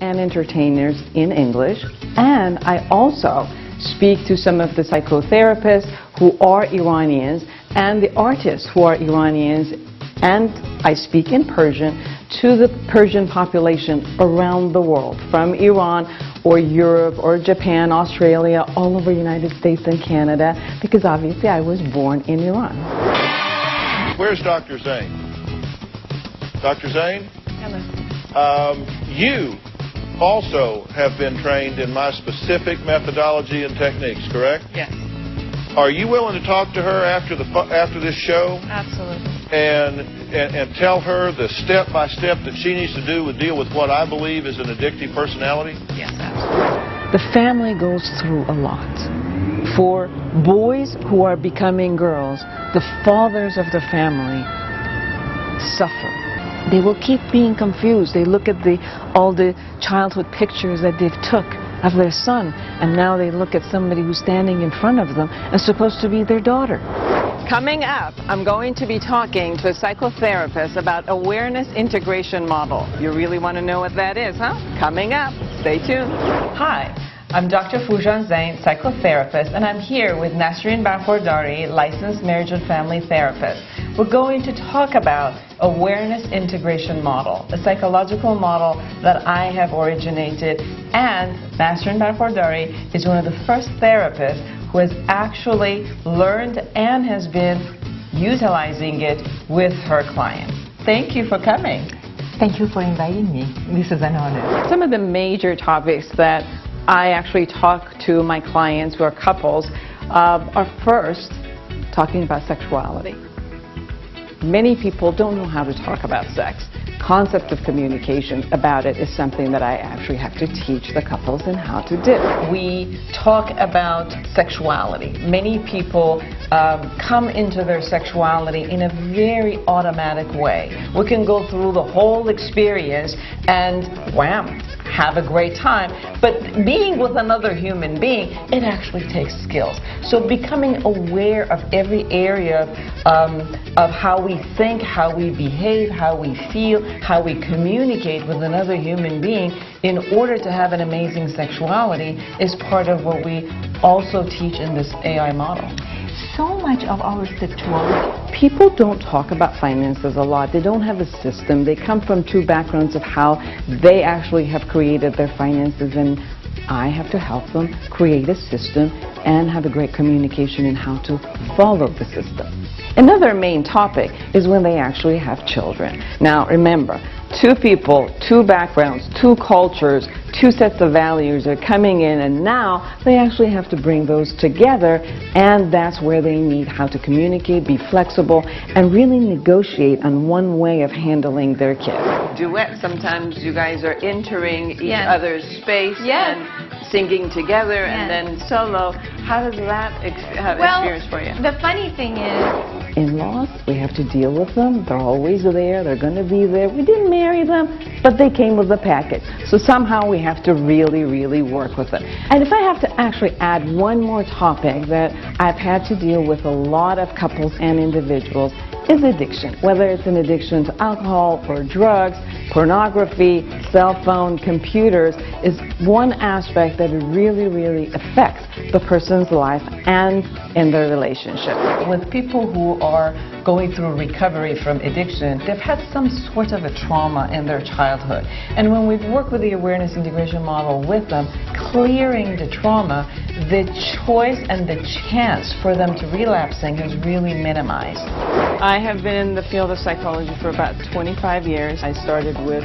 and entertainers in English, and I also speak to some of the psychotherapists who are Iranians and the artists who are Iranians, and I speak in Persian to the Persian population around the world, from Iran or Europe or Japan, Australia, all over the United States and Canada, because obviously I was born in Iran. Where's Dr. Zeine? Dr. Zeine? Hello. You also have been trained in my specific methodology and techniques, correct? Yes. Are you willing to talk to her after this show? Absolutely. And tell her the step-by-step that she needs to do to deal with what I believe is an addictive personality? Yes, absolutely. The family goes through a lot. For boys who are becoming girls, the fathers of the family suffer. They will keep being confused. They look at all the childhood pictures that they've took of their son, and now they look at somebody who's standing in front of them and supposed to be their daughter. Coming up, I'm going to be talking to a psychotherapist about awareness integration model. You really want to know what that is, huh? Coming up. Stay tuned. Hi, I'm Dr. Foojan Zeine, psychotherapist, and I'm here with Nasreen Barkhordari, licensed marriage and family therapist. We're going to talk about awareness integration model, a psychological model that I have originated, and Nasreen Barkhordari is one of the first therapists who has actually learned and has been utilizing it with her clients. Thank you for coming. Thank you for inviting me. This is an honor. Some of the major topics that I actually talk to my clients who are couples are first talking about sexuality. Many people don't know how to talk about sex. Concept of communication about it is something that I actually have to teach the couples and how to do. We talk about sexuality. Many people come into their sexuality in a very automatic way. We can go through the whole experience and wham, have a great time. But being with another human being, it actually takes skills. So becoming aware of every area of how we think, how we behave, how we feel, how we communicate with another human being in order to have an amazing sexuality is part of what we also teach in this AI model. So much of our sexuality. People don't talk about finances a lot. They don't have a system. They come from two backgrounds of how they actually have created their finances, and I have to help them create a system and have a great communication in how to follow the system. Another main topic is when they actually have children. Now remember, two people, two backgrounds, two cultures, two sets of values are coming in, and now they actually have to bring those together, and that's where they need how to communicate, be flexible, and really negotiate on one way of handling their kids. Duet, sometimes you guys are entering each other's space and singing together, and then solo. How does that experience for you? The funny thing is, in-laws, we have to deal with them. They're always there. They're going to be there. We didn't marry them, but they came with a package. So somehow we have to really, really work with it. And if I have to actually add one more topic that I've had to deal with a lot of couples and individuals is addiction. Whether it's an addiction to alcohol or drugs, pornography, cell phone, computers, is one aspect that really, really affects the person's life and in their relationship. With people who are going through recovery from addiction, they've had some sort of a trauma in their childhood. And when we've worked with the awareness integration model with them, clearing the trauma, the choice and the chance for them to relapsing is really minimized. I have been in the field of psychology for about 25 years. I started with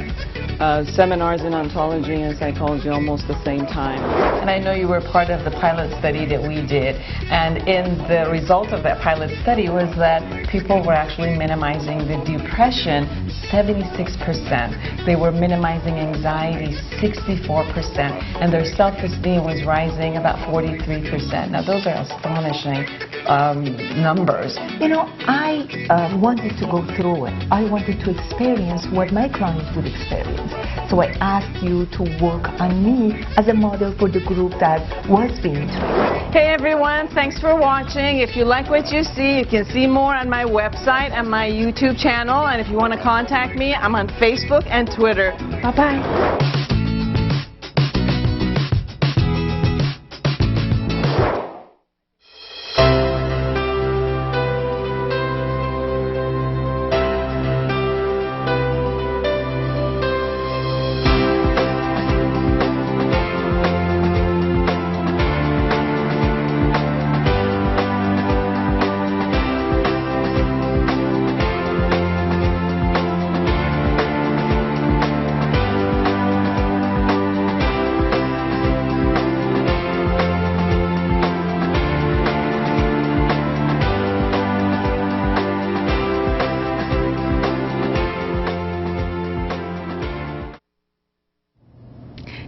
seminars in ontology and psychology almost the same time. And I know you were part of the pilot study that we did, and in the result of that pilot study was that people were actually minimizing the depression 76%. They were minimizing anxiety 64%, and their self-esteem was rising about 43%. Now those are astonishing numbers. You know, I wanted to go through it. I wanted to experience what my clients would experience. So I asked you to work on me as a model for the group that was being trained. Hey everyone, thanks for watching. If you like what you see, you can see more on my website and my YouTube channel. And if you want to contact me, I'm on Facebook and Twitter. Bye-bye.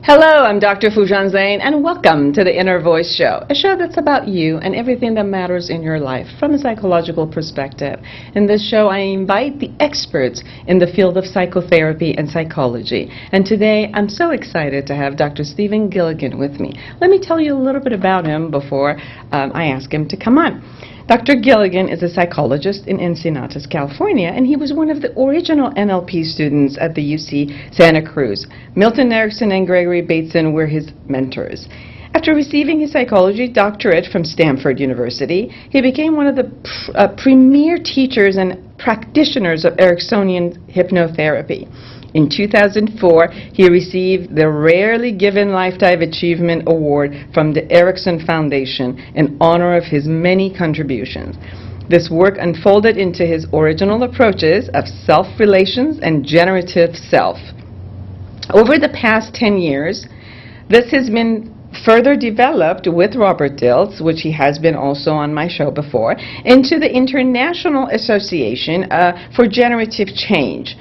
Hello, I'm Dr. Foojan Zeine, and welcome to the Inner Voice Show, a show that's about you and everything that matters in your life from a psychological perspective. In this show, I invite the experts in the field of psychotherapy and psychology. And today, I'm so excited to have Dr. Dr. Gilligan with me. Let me tell you a little bit about him before I ask him to come on. Dr. Gilligan is a psychologist in Encinitas, California, and he was one of the original NLP students at the UC Santa Cruz. Milton Erickson and Gregory Bateson were his mentors. After receiving his psychology doctorate from Stanford University, he became one of the premier teachers and practitioners of Ericksonian hypnotherapy. In 2004, he received the rarely given Lifetime Achievement Award from the Erickson Foundation in honor of his many contributions. This work unfolded into his original approaches of self-relations and generative self. Over the past 10 years, this has been further developed with Robert Dilts, which he has been also on my show before, into the International Association for Generative Change.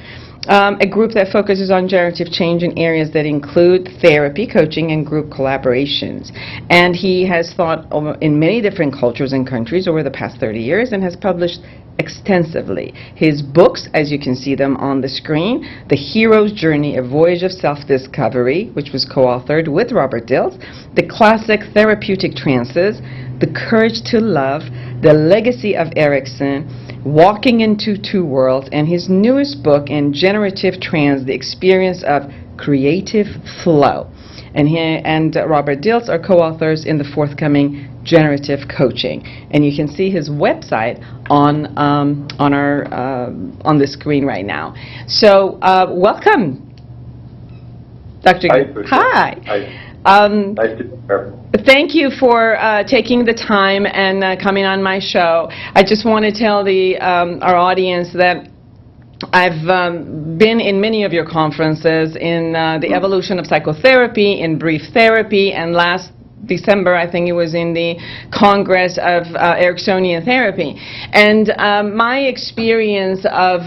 A group that focuses on generative change in areas that include therapy, coaching, and group collaborations. And he has taught in many different cultures and countries over the past 30 years and has published extensively. His books, as you can see them on the screen, The Hero's Journey, A Voyage of Self-Discovery, which was co-authored with Robert Dilts, the classic Therapeutic Trances, The Courage to Love, The Legacy of Erickson, Walking into Two Worlds, and his newest book in Generative Trance, The Experience of Creative Flow. And he and Robert Dilts are co-authors in the forthcoming Generative Coaching. And you can see his website on the screen right now. So welcome, Dr. Hi. Nice to be here. Thank you for taking the time and coming on my show. I just want to tell our audience that I've been in many of your conferences in the evolution of psychotherapy, in brief therapy, and last December, I think it was in the Congress of Ericksonian Therapy. And my experience of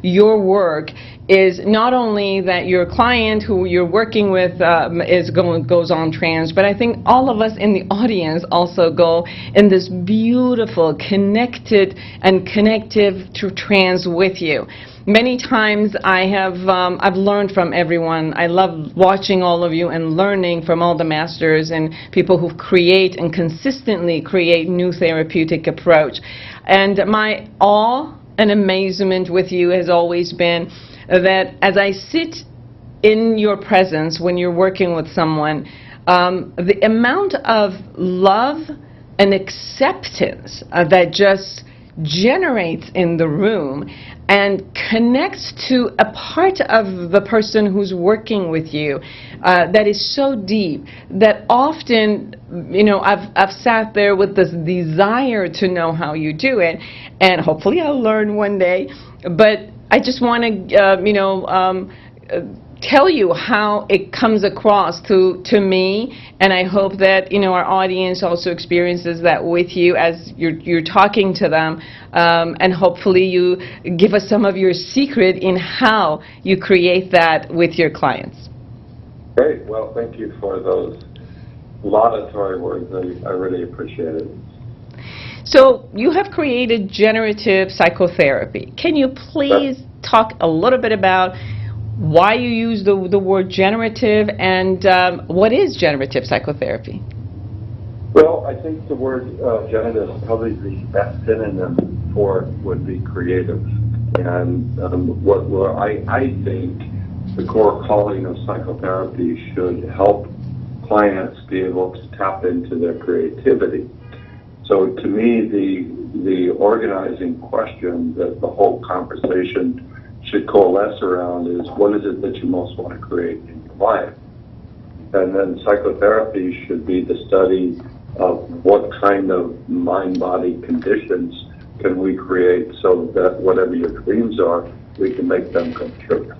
your work is not only that your client who you're working with goes on trance, but I think all of us in the audience also go in this beautiful, connected and connective to trance with you. Many times I've learned from everyone. I love watching all of you and learning from all the masters and people who create and consistently create new therapeutic approach. And my awe and amazement with you has always been that as I sit in your presence when you're working with someone, the amount of love and acceptance that just generates in the room and connects to a part of the person who's working with you that is so deep that often, you know, I've sat there with this desire to know how you do it, and hopefully I'll learn one day, but I just want to tell you how it comes across to me, and I hope that our audience also experiences that with you as you're talking to them, and hopefully you give us some of your secret in how you create that with your clients. Great. Well, thank you for those laudatory words. I really appreciate it. So you have created generative psychotherapy. Can you please talk a little bit about why you use the word generative and what is generative psychotherapy? Well, I think the word generative is probably the best synonym for it would be creative. And I think the core calling of psychotherapy should help clients be able to tap into their creativity. So to me, the organizing question that the whole conversation should coalesce around is, what is it that you most want to create in your life? And then psychotherapy should be the study of what kind of mind-body conditions can we create so that whatever your dreams are, we can make them come true.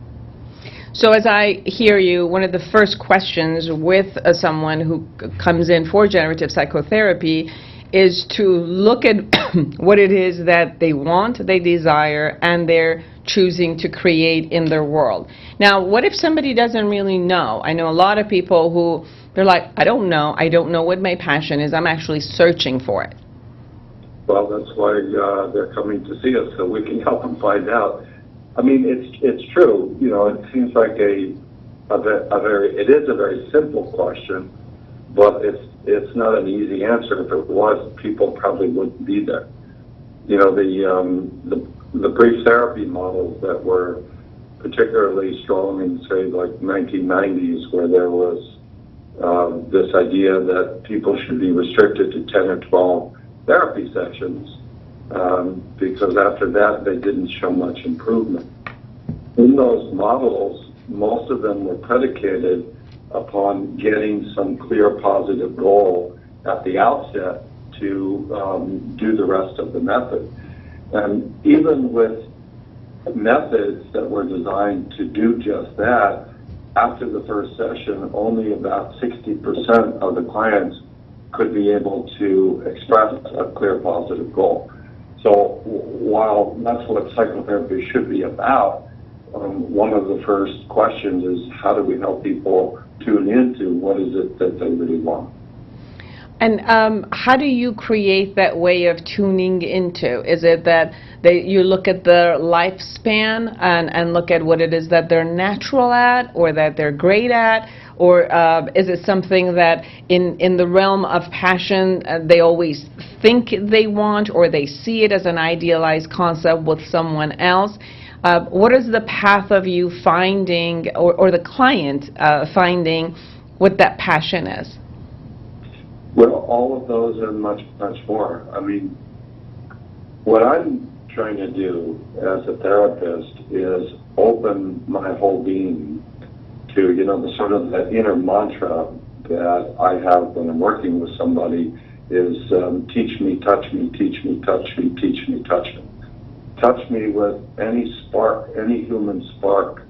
So as I hear you, one of the first questions with someone who comes in for generative psychotherapy is to look at what it is that they want, they desire, and their choosing to create in their world. Now, what if somebody doesn't really know? I know a lot of people who, they're like, I don't know what my passion is, I'm actually searching for it. Well, that's why they're coming to see us, so we can help them find out. I mean, it's true. You know, it seems like it is a very simple question, but it's not an easy answer. If it was, people probably wouldn't be there. You know, the brief therapy models that were particularly strong in, say, like 1990s, where there was this idea that people should be restricted to 10 or 12 therapy sessions, because after that they didn't show much improvement. In those models, most of them were predicated upon getting some clear positive goal at the outset to do the rest of the method. And even with methods that were designed to do just that, after the first session, only about 60% of the clients could be able to express a clear positive goal. So while that's what psychotherapy should be about, one of the first questions is, how do we help people tune into what is it that they really want? And how do you create that way of tuning into? Is it that you look at their lifespan and look at what it is that they're natural at or that they're great at? Or is it something that in the realm of passion they always think they want, or they see it as an idealized concept with someone else? What is the path of you finding, or the client finding what that passion is? Well, all of those and much, much more. I mean, what I'm trying to do as a therapist is open my whole being to, you know, the sort of that inner mantra that I have when I'm working with somebody is teach me, touch me, teach me, touch me, teach me, touch me. Touch me with any spark, any human spark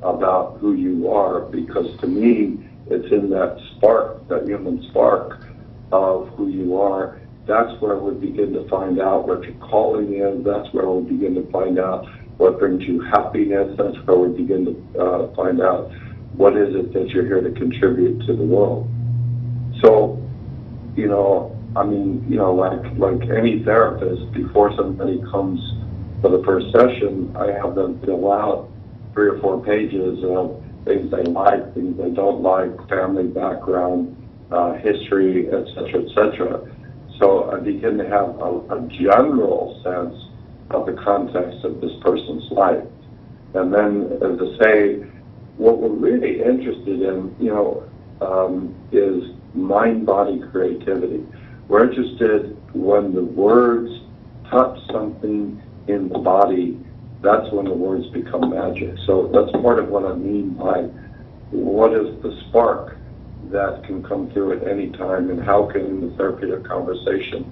about who you are, because to me, it's in that spark, that human spark of who you are. That's where we begin to find out what your calling is. That's where we begin to find out what brings you happiness. That's where we begin to find out what is it that you're here to contribute to the world. So, you know, I mean, you know, like any therapist, before somebody comes for the first session, I have them fill out 3 or 4 pages of things they like, things they don't like, family background, history, etc., etc. So I begin to have a general sense of the context of this person's life. And then, as I say, what we're really interested in, you know, is mind-body creativity. We're interested when the words touch something in the body, that's when the words become magic. So that's part of what I mean by what is the spark that can come through at any time, and how can the therapeutic conversation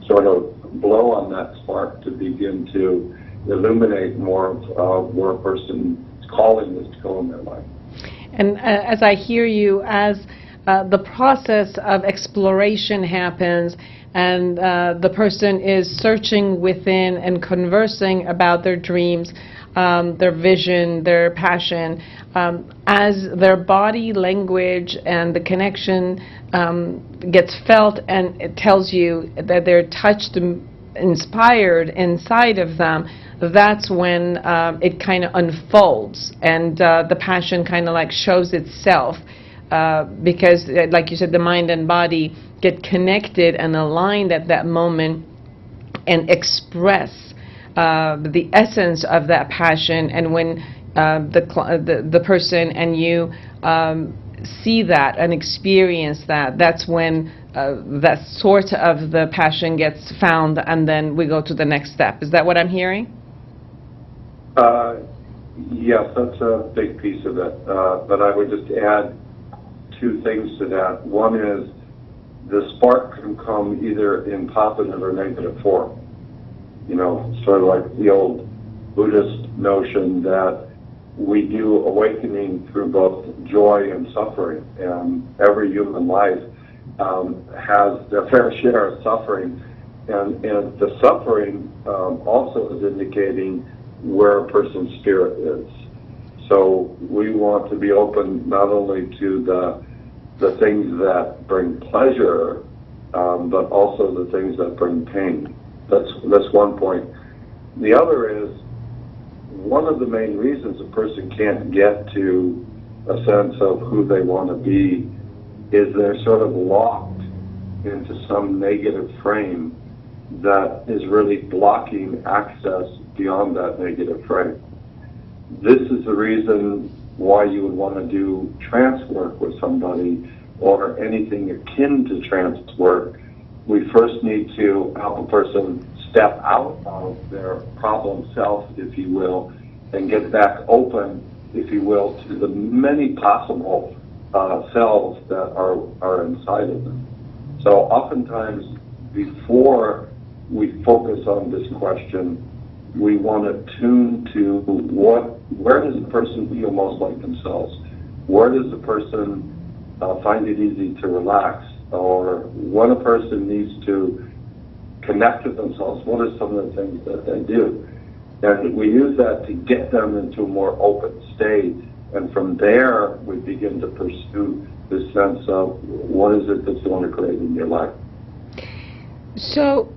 sort of blow on that spark to begin to illuminate more of where a person's calling is to go in their life. And as I hear you, as the process of exploration happens and the person is searching within and conversing about their dreams, their vision, their passion, as their body language and the connection gets felt, and it tells you that they're touched, inspired inside of them, that's when it kind of unfolds, and the passion kind of like shows itself, because like you said, the mind and body get connected and aligned at that moment and express the essence of that passion. And when the person and you see that and experience that, that's when that sort of the passion gets found, and then we go to the next step. Is that what I'm hearing? Yes, that's a big piece of it. But I would just add 2 things to that. One is the spark can come either in positive or negative form. You know, sort of like the old Buddhist notion that we do awakening through both joy and suffering. And every human life has their fair share of suffering. And the suffering also is indicating where a person's spirit is. So we want to be open not only to the things that bring pleasure, but also the things that bring pain. That's one point. The other is, one of the main reasons a person can't get to a sense of who they want to be is they're sort of locked into some negative frame that is really blocking access beyond that negative frame. This is the reason why you would want to do trance work with somebody or anything akin to trance work. We first need to help a person step out of their problem self, if you will, and get back open, if you will, to the many possible selves that are inside of them. So oftentimes, before we focus on this question, we want to tune to where does the person feel most like themselves? Where does the person find it easy to relax? Or when a person needs to connect with themselves, what are some of the things that they do? And we use that to get them into a more open state. And from there, we begin to pursue this sense of what is it that you want to create in your life. So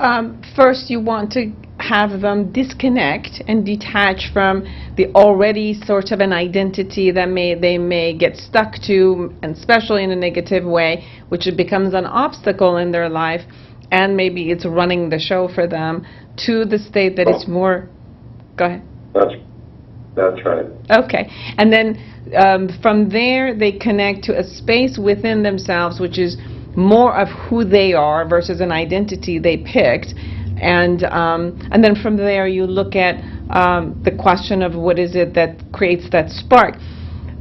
first you want to have them disconnect and detach from the already sort of an identity that they may get stuck to, and especially in a negative way, which it becomes an obstacle in their life, and maybe it's running the show for them, to the state that it's more... Go ahead. That's right. Okay. And then from there, they connect to a space within themselves, which is more of who they are versus an identity they picked. And then from there, you look at the question of what is it that creates that spark.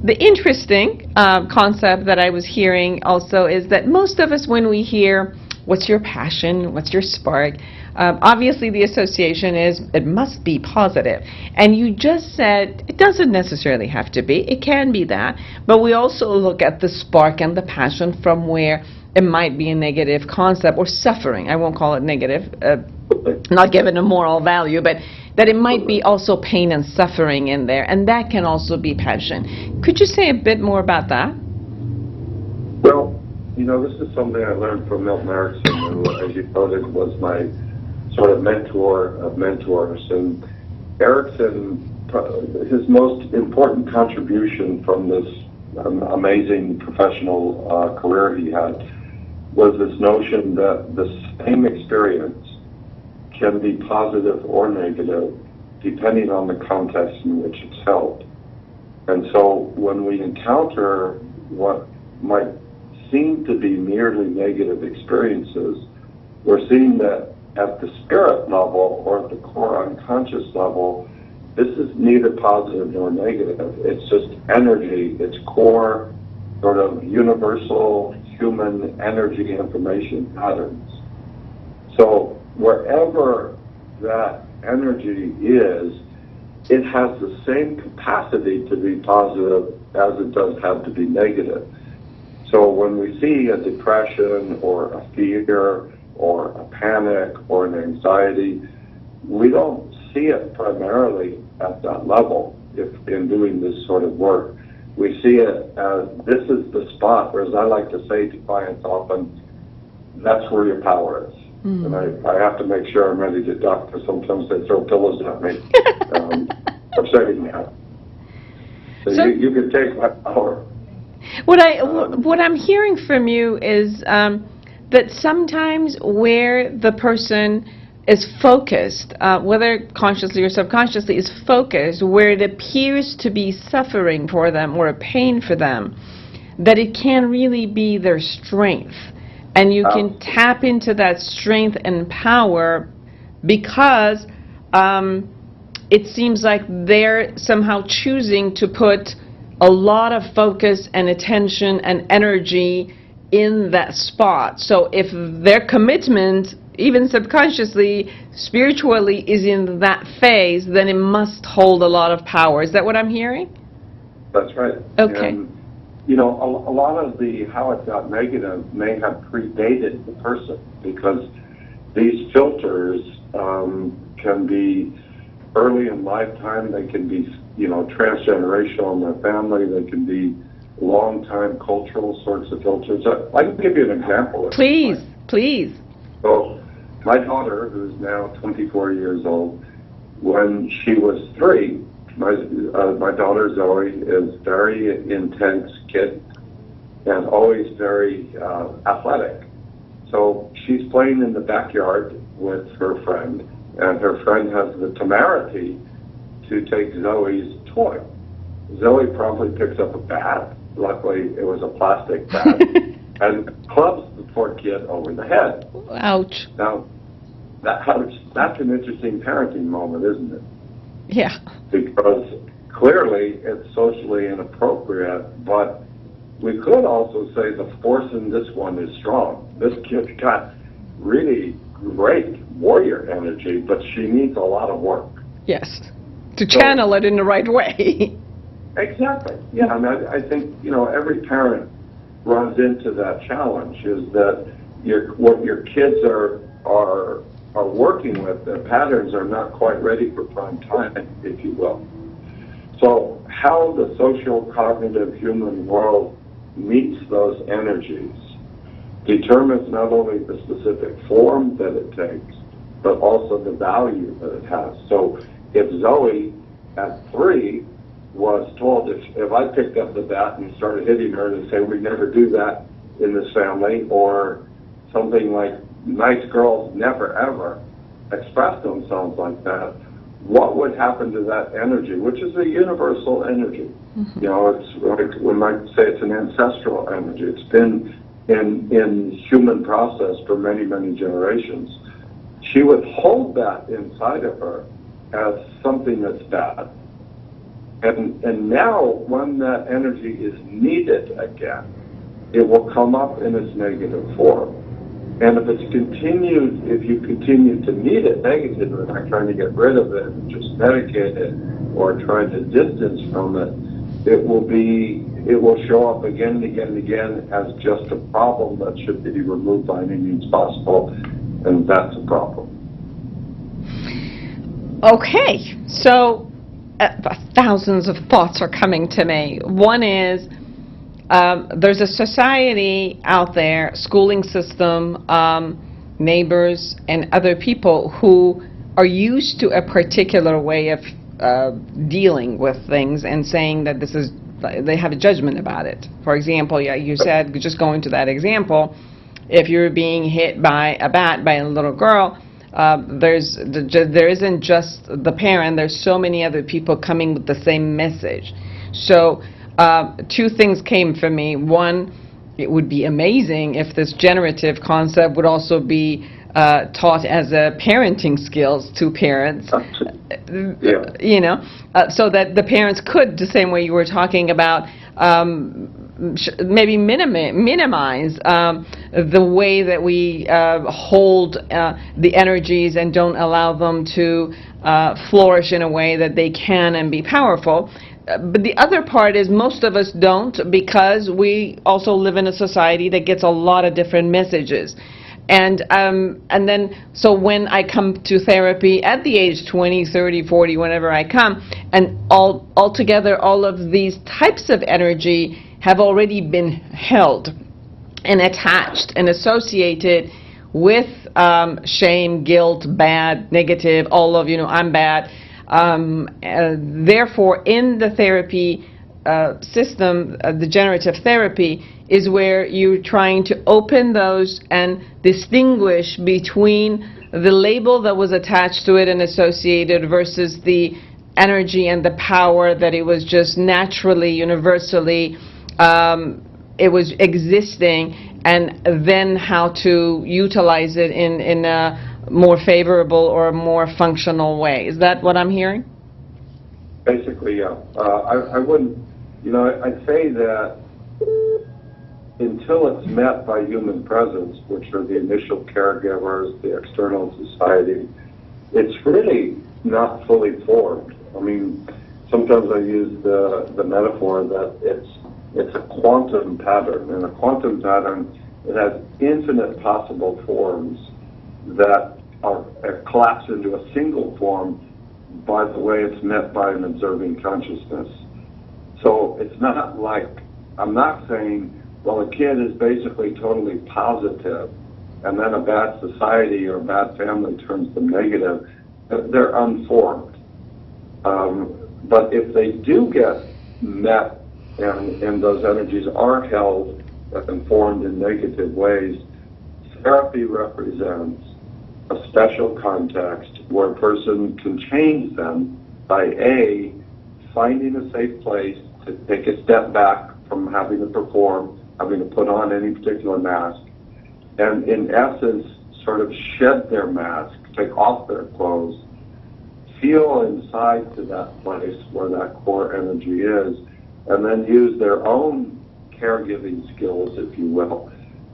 The interesting concept that I was hearing also is that most of us, when we hear, what's your passion, what's your spark, obviously the association is it must be positive. And you just said it doesn't necessarily have to be. It can be that. But we also look at the spark and the passion from where it might be a negative concept or suffering. I won't call it negative, not given a moral value, but that it might be also pain and suffering in there. And that can also be passion. Could you say a bit more about that? Well, you know, this is something I learned from Milton Erickson, who, as you noted, was my sort of mentor of mentors. And Erickson, his most important contribution from this amazing professional career he had was this notion that the same experience can be positive or negative depending on the context in which it's held. And so when we encounter what might seem to be merely negative experiences, we're seeing that at the spirit level or at the core unconscious level, this is neither positive nor negative. It's just energy. It's core, sort of universal human energy information patterns. So wherever that energy is, it has the same capacity to be positive as it does have to be negative. So when we see a depression or a fear or a panic or an anxiety, we don't see it primarily at that level if in doing this sort of work. We see it as this is the spot, or as I like to say to clients often, that's where your power is. Mm. And I have to make sure I'm ready to duck, because sometimes they throw pillows at me. I'm saying that. So you can take my power. What I'm hearing from you is that sometimes where the person is focused, whether consciously or subconsciously, is focused where it appears to be suffering for them or a pain for them, that it can really be their strength. And you can tap into that strength and power because it seems like they're somehow choosing to put a lot of focus and attention and energy in that spot. So if their commitment, even subconsciously, spiritually, is in that phase, then it must hold a lot of power. Is that what I'm hearing? That's right. Okay. And, you know, a lot of the how it got negative may have predated the person, because these filters can be early in lifetime. They can be, transgenerational in their family. They can be long-time cultural sorts of filters. I can give you an example. Please, please. So my daughter, who's now 24 years old, when she was 3, my daughter Zoe is very intense kid and always very athletic. So she's playing in the backyard with her friend, and her friend has the temerity to take Zoe's toy. Zoe promptly picks up a bat. Luckily, it was a plastic bat, and clubs the poor kid over the head. Ouch. Now, that's an interesting parenting moment, isn't it? Yeah. Because clearly it's socially inappropriate, but we could also say the force in this one is strong. This kid's got really great warrior energy, but she needs a lot of work. Yes. To channel it in the right way. Exactly. Yeah, and I think, every parent runs into that challenge, is that what your kids are working with, their patterns are not quite ready for prime time, if you will. So how the social cognitive human world meets those energies determines not only the specific form that it takes, but also the value that it has. So if Zoe at 3 was told, if I picked up the bat and started hitting her and say, we never do that in this family, or something like, nice girls never ever express themselves like that, what would happen to that energy, which is a universal energy? Mm-hmm. It's like, we might say it's an ancestral energy. It's been in human process for many, many generations. She would hold that inside of her as something that's bad. And now, when that energy is needed again, it will come up in its negative form. And if you continue to need it negatively, like trying to get rid of it, just medicate it, or trying to distance from it, it will show up again and again and again as just a problem that should be removed by any means possible, and that's a problem. Okay, so thousands of thoughts are coming to me. One is, there's a society out there, schooling system, neighbors, and other people who are used to a particular way of dealing with things and saying that they have a judgment about it. For example, you said, just going to that example, if you're being hit by a bat by a little girl, there isn't just the parent, there's so many other people coming with the same message. So 2 things came for me. One, it would be amazing if this generative concept would also be taught as a parenting skills to parents, so that the parents could, the same way you were talking about, maybe minimize the way that we hold the energies and don't allow them to flourish in a way that they can and be powerful. But the other part is most of us don't, because we also live in a society that gets a lot of different messages. And then, so when I come to therapy at the age 20, 30, 40, whenever I come, and altogether all of these types of energy have already been held and attached and associated with shame, guilt, bad, negative, all of, I'm bad. Therefore, in the therapy system, the generative therapy is where you're trying to open those and distinguish between the label that was attached to it and associated versus the energy and the power that it was just naturally, universally, it was existing, and then how to utilize it in a more favorable or a more functional way. Is that what I'm hearing? Basically, yeah. I wouldn't, I'd say that until it's met by human presence, which are the initial caregivers, the external society, it's really not fully formed. I mean, sometimes I use the metaphor that it's a quantum pattern. And a quantum pattern, it has infinite possible forms that are collapsed into a single form by the way it's met by an observing consciousness. So it's not like, I'm not saying, well, a kid is basically totally positive, and then a bad society or a bad family turns them negative. They're unformed. But if they do get met and those energies are held and formed in negative ways, therapy represents a special context where a person can change them by A, finding a safe place to take a step back from having to perform, having to put on any particular mask, and in essence sort of shed their mask, take off their clothes, feel inside to that place where that core energy is, and then use their own caregiving skills, if you will,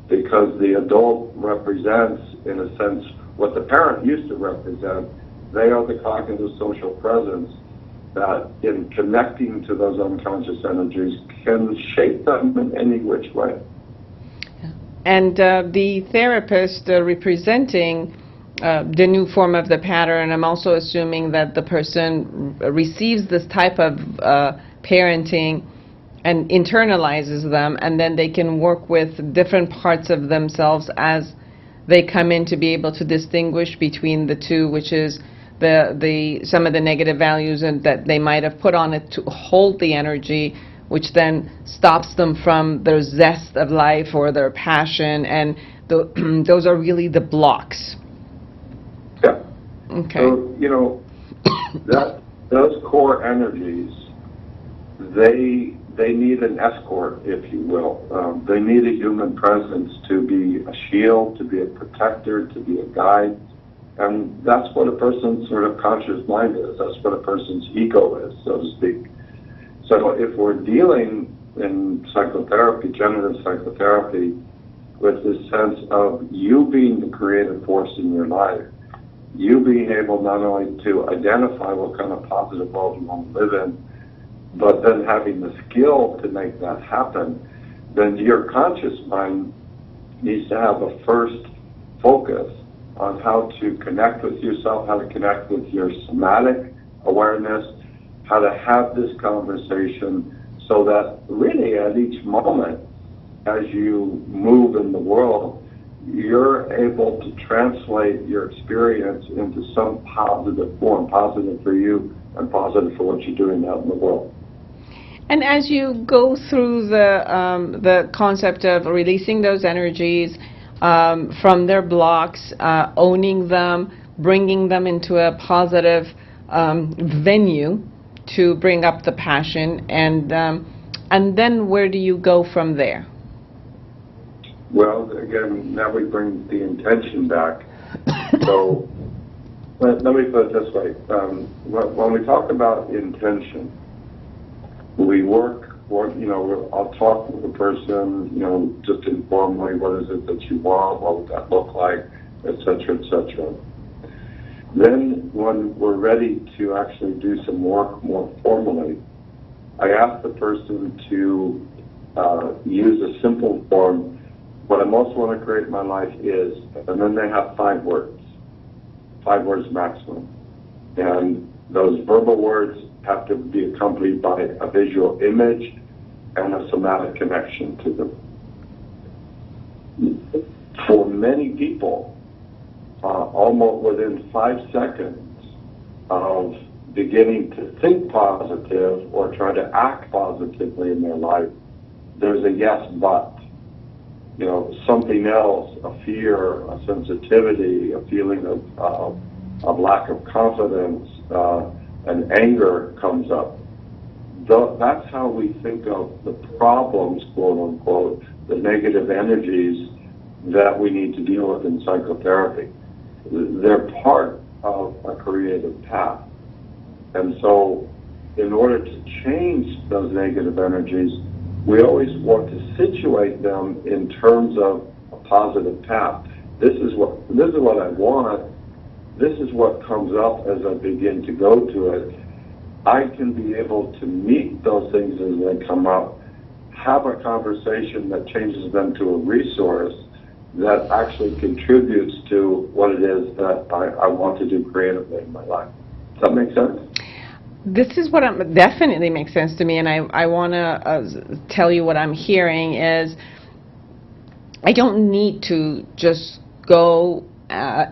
because the adult represents, in a sense, what the parent used to represent. They are the cognitive social presence that, in connecting to those unconscious energies, can shape them in any which way. And the therapist representing the new form of the pattern, I'm also assuming that the person receives this type of parenting and internalizes them, and then they can work with different parts of themselves as they come in to be able to distinguish between the two, which is some of the negative values and that they might have put on it to hold the energy, which then stops them from their zest of life or their passion, and those are really the blocks. Yeah. Okay. So, you know, those core energies, they need an escort, if you will. They need a human presence to be a shield, to be a protector, to be a guide. And that's what a person's sort of conscious mind is. That's what a person's ego is, so to speak. So if we're dealing in psychotherapy, generative psychotherapy, with this sense of you being the creative force in your life, you being able not only to identify what kind of positive world you want to live in, but then having the skill to make that happen, then your conscious mind needs to have a first focus on how to connect with yourself, how to connect with your somatic awareness, how to have this conversation so that really at each moment as you move in the world, you're able to translate your experience into some positive form, positive for you and positive for what you're doing out in the world. And as you go through the concept of releasing those energies from their blocks, owning them, bringing them into a positive venue to bring up the passion, and then where do you go from there? Well, again, now we bring the intention back. So let me put it this way. When we talk about intention, we work, I'll talk with the person, just informally, what is it that you want, what would that look like, et cetera, et cetera. Then when we're ready to actually do some work more formally, I ask the person to use a simple form. What I most want to create in my life is, and then they have 5 words maximum. And those verbal words have to be accompanied by a visual image and a somatic connection to them. For many people, almost within 5 seconds of beginning to think positive or try to act positively in their life, there's a yes but. Something else, a fear, a sensitivity, a feeling of lack of confidence, and anger comes up. That's how we think of the problems, quote unquote, the negative energies that we need to deal with in psychotherapy. They're part of a creative path. And so in order to change those negative energies, we always want to situate them in terms of a positive path. This is what I want. This is what comes up as I begin to go to it. I can be able to meet those things as they come up, have a conversation that changes them to a resource that actually contributes to what it is that I want to do creatively in my life. Does that make sense? This is what definitely makes sense to me, and I want to tell you what I'm hearing is I don't need to just go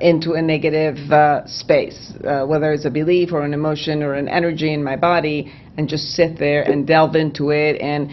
into a negative space, whether it's a belief or an emotion or an energy in my body, and just sit there and delve into it and,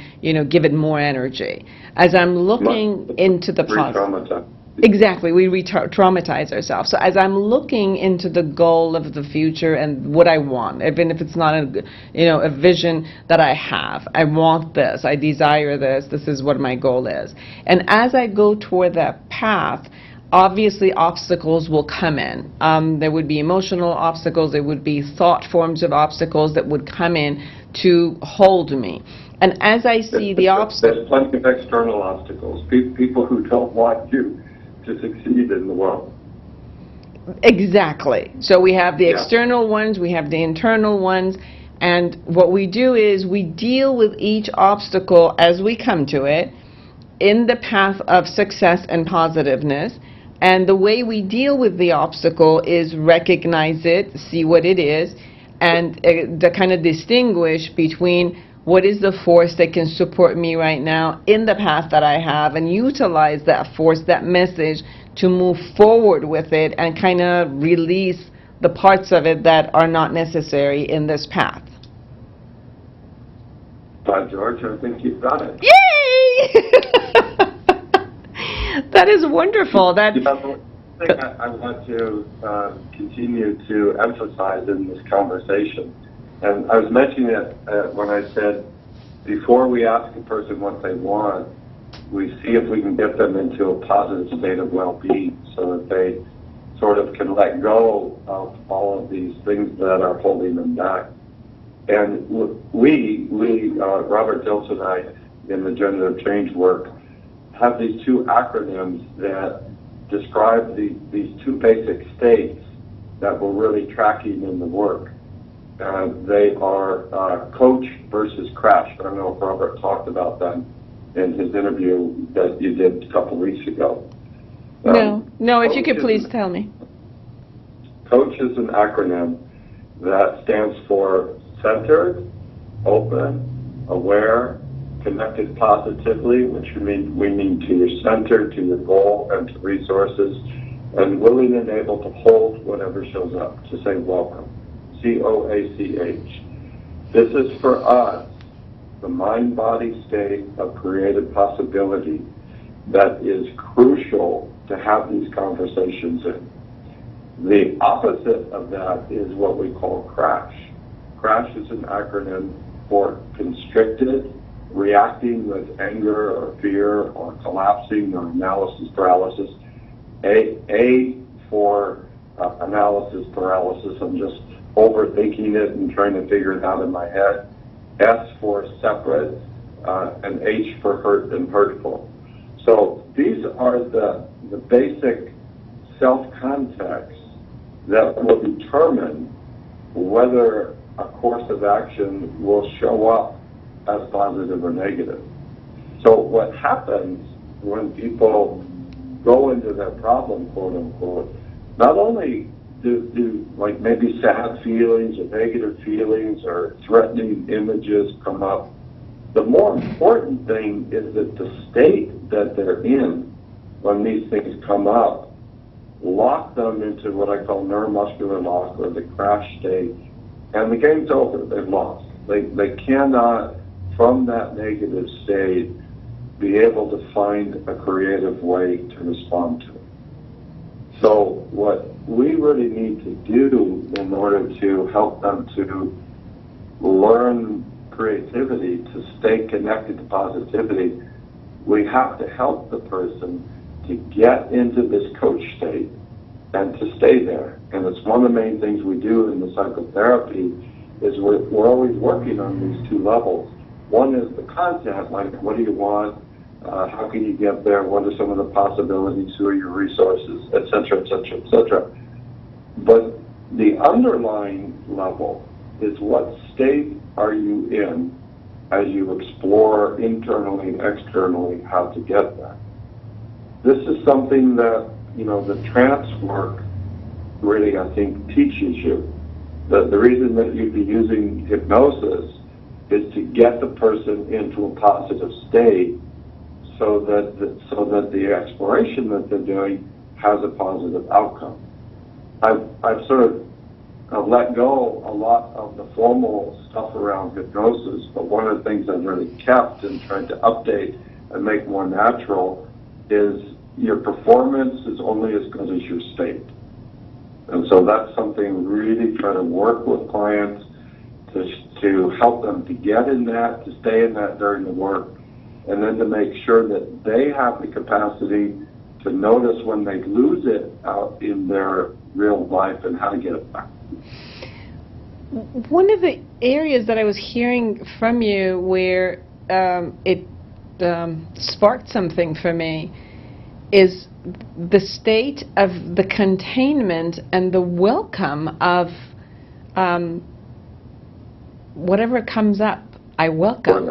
give it more energy. As I'm looking into the positive. Exactly, we re-traumatize ourselves. So as I'm looking into the goal of the future and what I want, even if it's not a vision that I have, I want this, I desire this, this is what my goal is. And as I go toward that path, obviously obstacles will come in. There would be emotional obstacles, there would be thought forms of obstacles that would come in to hold me. And as I see the obstacles... There's plenty of external obstacles, people who don't want you to succeed in the world. Exactly. So we have the external ones, we have the internal ones, and what we do is we deal with each obstacle as we come to it in the path of success and positiveness. And the way we deal with the obstacle is recognize it, see what it is, and to kind of distinguish between what is the force that can support me right now in the path that I have, and utilize that force, that message, to move forward with it and kind of release the parts of it that are not necessary in this path. By George, I think you've got it. Yay! That is wonderful. That. The thing I want to continue to emphasize in this conversation, and I was mentioning it when I said, before we ask a person what they want, we see if we can get them into a positive state of well-being so that they sort of can let go of all of these things that are holding them back. And we Robert Dilts and I, in the generative change work, have these two acronyms that describe these two basic states that we're really tracking in the work. They are coach versus crash. I don't know if Robert talked about that in his interview that you did a couple weeks ago. No, if you could please tell me. COACH is an acronym that stands for centered, open, aware, connected positively, which we mean to your center, to your goal, and to resources, and willing and able to hold whatever shows up, to say welcome. COACH. This is for us the mind-body state of creative possibility that is crucial to have these conversations in. The opposite of that is what we call crash. Crash is an acronym for constricted, reacting with anger or fear or collapsing or analysis paralysis. A for analysis paralysis, I'm just overthinking it and trying to figure it out in my head. S for separate, and H for hurt and hurtful. So these are the basic self-contexts that will determine whether a course of action will show up as positive or negative. So what happens when people go into their problem, quote unquote, not only do like maybe sad feelings or negative feelings or threatening images come up, the more important thing is that the state that they're in when these things come up lock them into what I call neuromuscular lock, or the crash state, and the game's over. They've lost. They cannot, from that negative state, be able to find a creative way to respond to it. So what we really need to do in order to help them to learn creativity, to stay connected to positivity, we have to help the person to get into this coach state and to stay there. And it's one of the main things we do in the psychotherapy is we're always working on these two levels. One is the content, like what do you want, how can you get there, what are some of the possibilities, who are your resources, et cetera, et cetera, et cetera. But the underlying level is what state are you in as you explore internally and externally how to get there. This is something that, the trance work really, I think, teaches you. The reason that you'd be using hypnosis is to get the person into a positive state so that the exploration that they're doing has a positive outcome. I've sort of let go a lot of the formal stuff around hypnosis, but one of the things I've really kept and tried to update and make more natural is your performance is only as good as your state. And so that's something really try to work with clients to help them to get in that, to stay in that during the work, and then to make sure that they have the capacity to notice when they lose it out in their real life and how to get it back. One of the areas that I was hearing from you where it sparked something for me is the state of the containment and the welcome of whatever comes up, I welcome.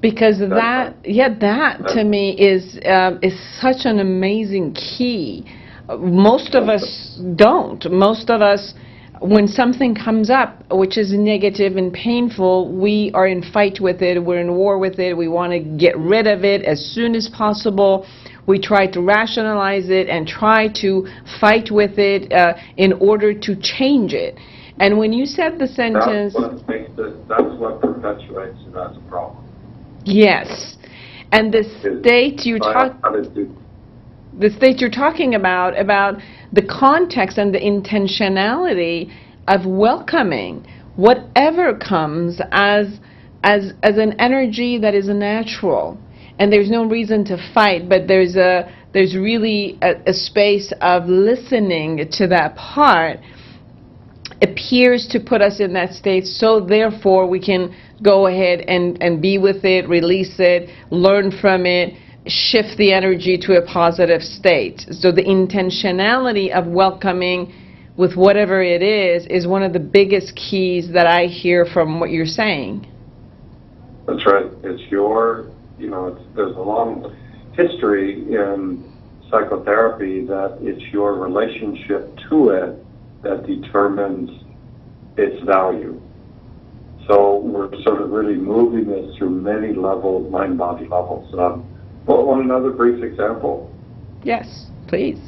Because that to me is such an amazing key. Most of us don't. Most of us, when something comes up which is negative and painful, we are in fight with it, we're in war with it, we want to get rid of it as soon as possible. We try to rationalize it and try to fight with it in order to change it. And when you said the sentence... That's what perpetuates it as a problem. Yes. And the state you're talking about the context and the intentionality of welcoming whatever comes as an energy that is natural. And there's no reason to fight, but there's really a space of listening to that part appears to put us in that state, so therefore we can go ahead and be with it, release it, learn from it, shift the energy to a positive state. So the intentionality of welcoming with whatever it is one of the biggest keys that I hear from what you're saying. That's right. It's your, there's a long history in psychotherapy that it's your relationship to it that determines its value. So we're sort of really moving this through many levels, mind-body levels. Want another brief example? Yes, please.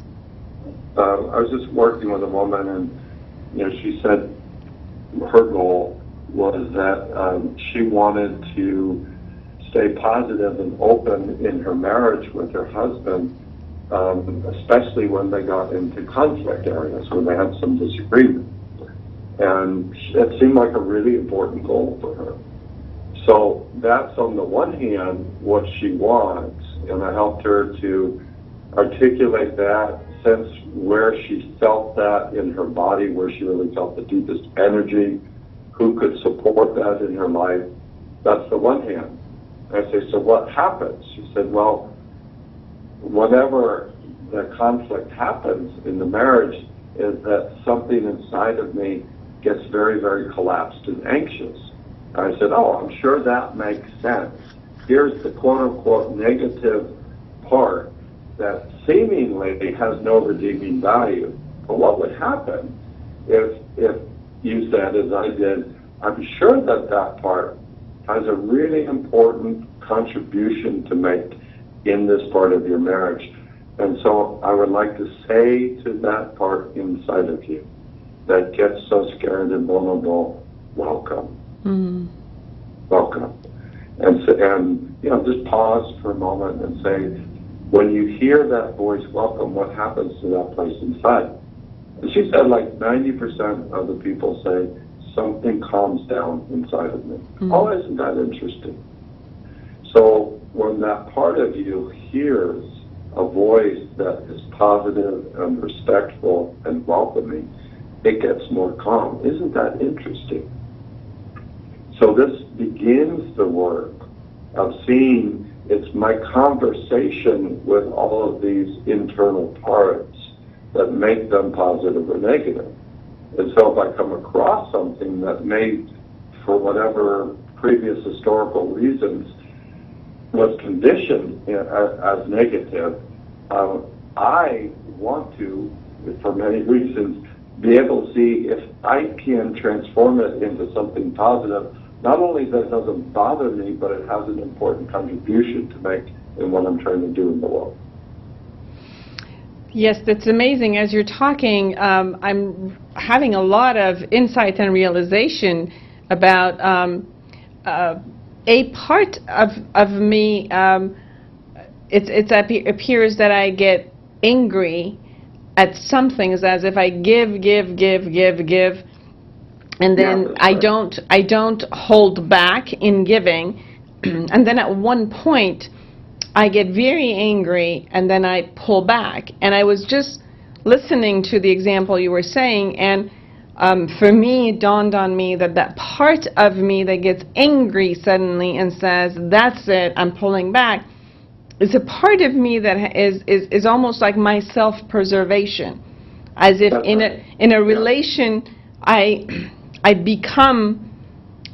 I was just working with a woman, and she said her goal was that she wanted to stay positive and open in her marriage with her husband, especially when they got into conflict areas, when they had some disagreement. And it seemed like a really important goal for her. So that's on the one hand what she wants, and I helped her to articulate that, sense where she felt that in her body, where she really felt the deepest energy, who could support that in her life. That's the one hand. I say, so what happens? She said, well, whenever the conflict happens in the marriage is that something inside of me gets very, very collapsed and anxious. I said, oh, I'm sure that makes sense. Here's the quote-unquote negative part that seemingly has no redeeming value. But what would happen if you said, as I did, I'm sure that part has a really important contribution to make in this part of your marriage. And so I would like to say to that part inside of you that gets so scared and vulnerable, welcome. Mm-hmm. Welcome. And just pause for a moment and say, when you hear that voice, welcome, what happens to that place inside? And she said like 90% of the people say, something calms down inside of me. Mm-hmm. Oh, isn't that interesting? So when that part of you hears a voice that is positive and respectful and welcoming, it gets more calm. Isn't that interesting? So this begins the work of seeing it's my conversation with all of these internal parts that make them positive or negative. And so if I come across something that may, for whatever previous historical reasons, was conditioned as negative, I want to, for many reasons, be able to see if I can transform it into something positive. Not only that it doesn't bother me, but it has an important contribution to make in what I'm trying to do in the world. Yes, that's amazing. As you're talking, I'm having a lot of insight and realization about a part of me. It appears that I get angry at something, as if I give, and then I don't hold back in giving, and then at one point I get very angry and then I pull back. And I was just listening to the example you were saying, and for me it dawned on me that part of me that gets angry suddenly and says, that's it, I'm pulling back, is a part of me that is almost like my self-preservation, as if in a relation I become,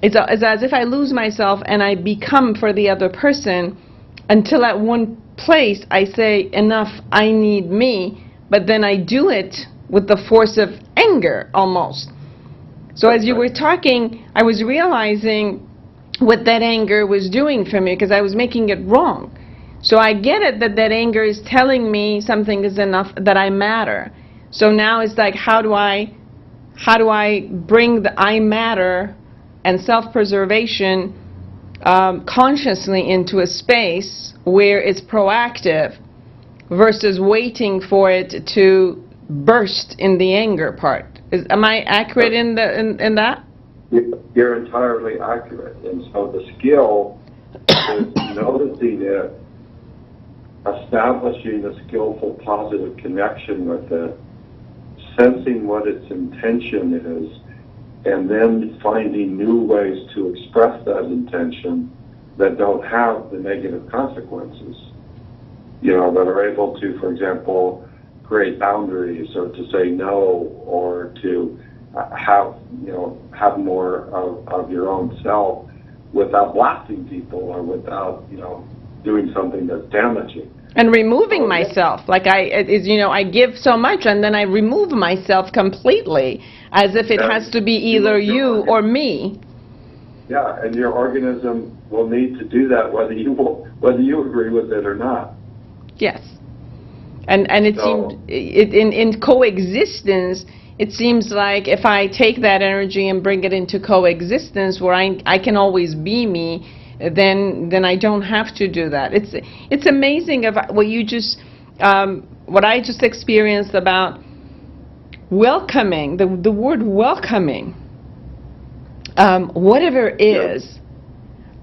it's as if I lose myself and I become for the other person, until at one place I say, enough, I need me, but then I do it with the force of anger almost. So as you were talking, I was realizing what that anger was doing for me, because I was making it wrong. So I get it that anger is telling me something is enough, that I matter. So now it's like, how do I bring the I matter and self-preservation consciously into a space where it's proactive versus waiting for it to burst in the anger part? Am I accurate in that? You're entirely accurate. And so the skill is noticing it, establishing a skillful positive connection with it, sensing what its intention is, and then finding new ways to express that intention that don't have the negative consequences. That are able to, for example, create boundaries, or to say no, or to have more of your own self without blasting people, or without, doing something that's damaging. And removing myself, like I give so much and then I remove myself completely, as if it has to be either you or me. Yeah, and your organism will need to do that whether you agree with it or not. Yes, and it seems in coexistence. It seems like if I take that energy and bring it into coexistence, where I can always be me, then I don't have to do that. It's amazing of what you just what I just experienced about welcoming, the word welcoming, whatever is.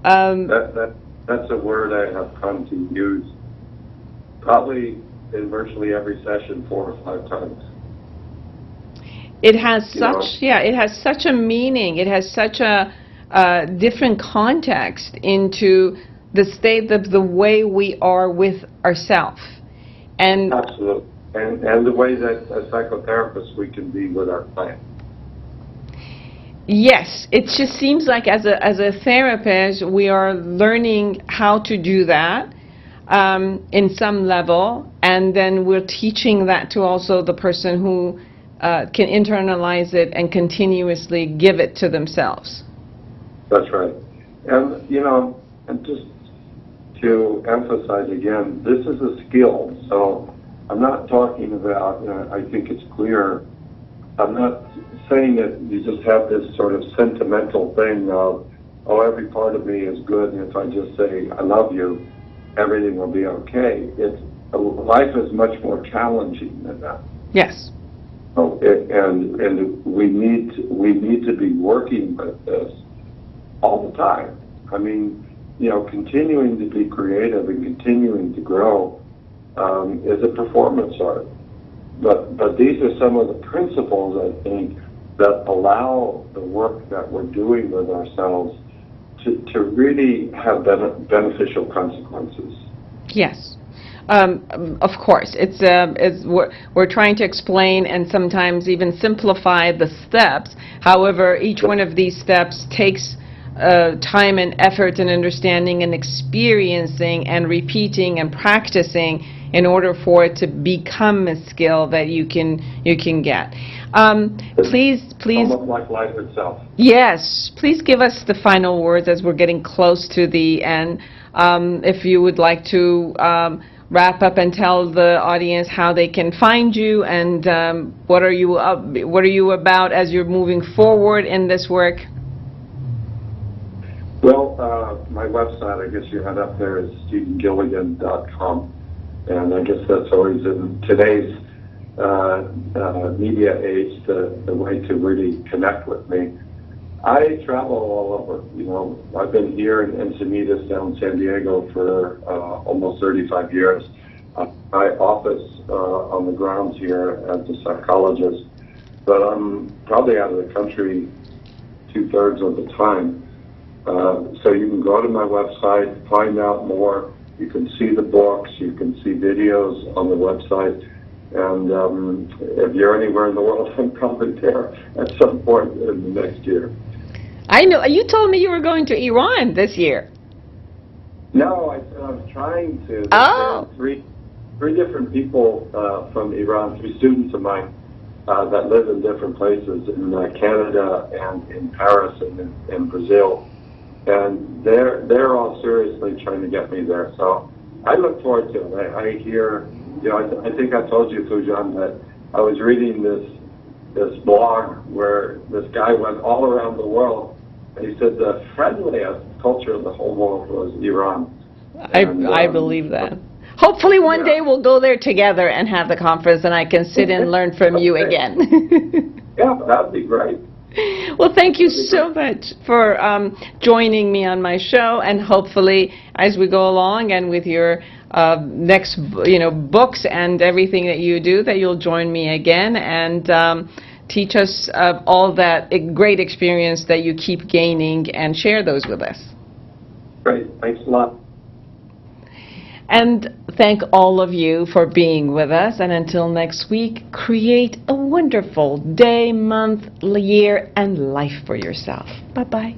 That's a word I have come to use probably in virtually every session 4 or 5 times. It has it has such a meaning. It has such a different context into the state of the way we are with ourselves. And absolutely. And the way that as psychotherapists we can be with our clients. Yes, it just seems like as a therapist we are learning how to do that in some level, and then we're teaching that to also the person who can internalize it and continuously give it to themselves. That's right. And, and just to emphasize again, this is a skill. So I'm not talking about, I think it's clear, I'm not saying that you just have this sort of sentimental thing of, oh, every part of me is good, and if I just say, I love you, everything will be okay. Life is much more challenging than that. Yes. Oh, and we need to be working with this all the time. I mean, continuing to be creative and continuing to grow is a performance art. But these are some of the principles, I think, that allow the work that we're doing with ourselves to really have beneficial consequences. Yes. Of course, we're trying to explain and sometimes even simplify the steps. However, each one of these steps takes time and effort and understanding and experiencing and repeating and practicing in order for it to become a skill that you can get. Please. Almost like life itself. Yes, please give us the final words as we're getting close to the end. If you would like to wrap up and tell the audience how they can find you, and what are you about as you're moving forward in this work? Well, my website, I guess you had up there, is StephenGilligan.com, and I guess that's always in today's media age the way to really connect with me. I travel all over. You know, I've been here in Encinitas, down San Diego, for almost 35 years. I office on the grounds here as a psychologist, but I'm probably out of the country 2/3 of the time. So you can go to my website, find out more. You can see the books, you can see videos on the website, and if you're anywhere in the world, I'm probably there at some point in the next year. I know. You told me you were going to Iran this year. No, I said I was trying to. Oh. Three different people from Iran, 3 students of mine that live in different places in Canada and in Paris and in Brazil. And they're all seriously trying to get me there. So I look forward to it. I hear, you know, I think I told you, Foojan, that I was reading this blog where this guy went all around the world, and he said the friendliest culture in the whole world was Iran. I believe that. Hopefully one day we'll go there together and have the conference, and I can sit and learn from you again. Yeah, that'd be great. Well, thank you so much for joining me on my show, and hopefully as we go along and with your next books and everything that you do, that you'll join me again and teach us all that great experience that you keep gaining and share those with us. Great. Thanks a lot. And thank all of you for being with us. And until next week, create a wonderful day, month, year, and life for yourself. Bye-bye.